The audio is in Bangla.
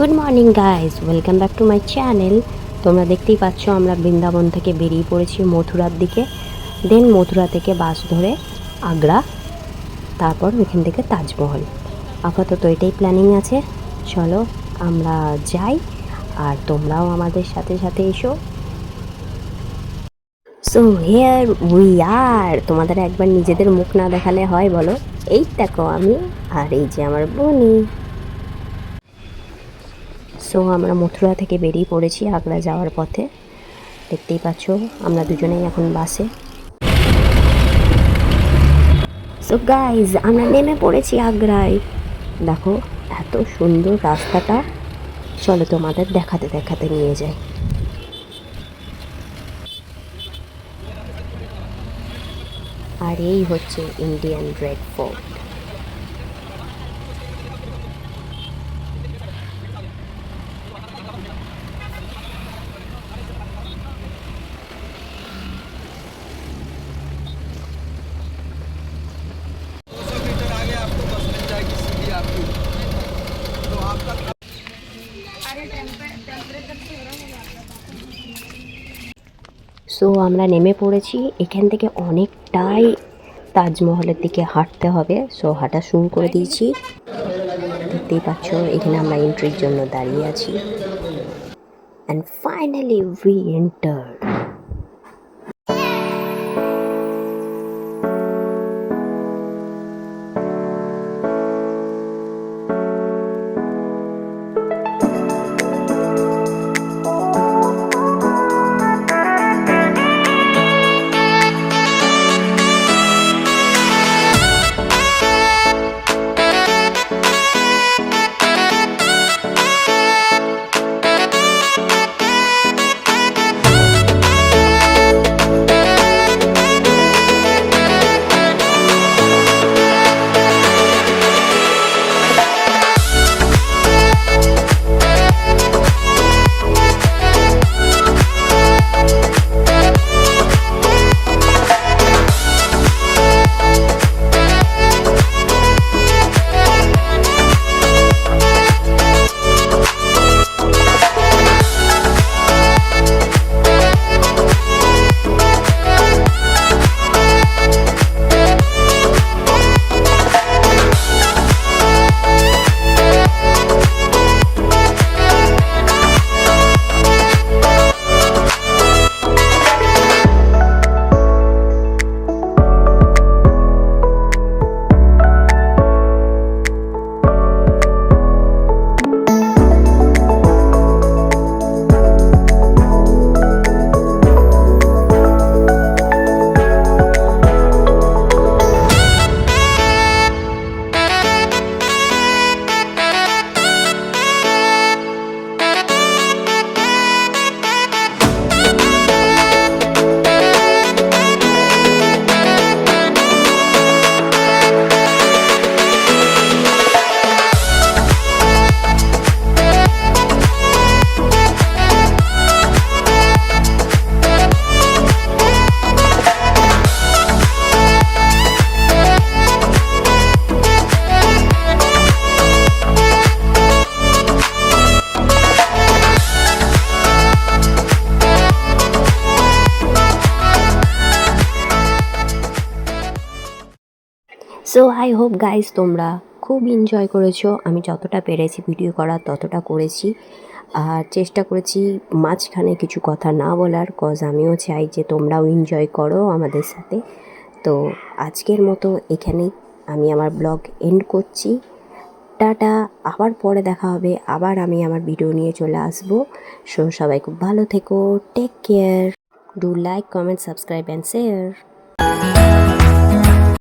Good morning guys, welcome back to my channel. তোমরা দেখতেই পাচ্ছ আমরা বৃন্দাবন থেকে বেরিয়ে পড়েছি মথুরার দিকে। দেন মথুরা থেকে বাস ধরে আগ্রা, তারপর ওইখান থেকে তাজমহল। আপাতত এটাই প্ল্যানিং আছে। চলো আমরা যাই, আর তোমরাও আমাদের সাথে সাথে এসো। So here we are. তোমাদের একবার নিজেদের মুখ না দেখালে হয় বলো? এই দেখো আমি, আর এই যে আমার বোনি। সো আমরা মথুরা থেকে বেরিয়ে পড়েছি আগ্রা যাওয়ার পথে। দেখতেই পাচ্ছ আমরা দুজনেই এখন বাসে। সো গাইজ, আমরা নেমে পড়েছি আগ্রায়। দেখো এত সুন্দর রাস্তাটা, চলো তোমাদের দেখাতে দেখাতে নিয়ে যাই। আর এই হচ্ছে ইন্ডিয়ান রেড ফোর্ট। সো আমরা নেমে পড়েছি। এখান থেকে অনেকটাই তাজমহলের দিকে হাঁটতে হবে। সো হাঁটা শুরু করে দিয়েছি। দেখতেই পাচ্ছ এখানে আমরা এন্ট্রির জন্য দাঁড়িয়ে আছি। And finally we entered. So I hope guys তোমরা খুব এনজয় করেছো। আমি যতটা পেরেছি ভিডিও করার ততটা করেছি, আর চেষ্টা করেছি মাঝখানে কিছু কথা না বলার, কজ আমিও চাই যে তোমরাও এনজয় করো আমাদের সাথে। তো আজকের মতো এখানেই আমি আমার ব্লগ এন্ড করছি। টাটা, আবার পরে দেখা হবে। আবার আমি আমার ভিডিও নিয়ে চলে আসবো। সো সবাই খুব ভালো থেকো, take care, do like, comment, subscribe and share.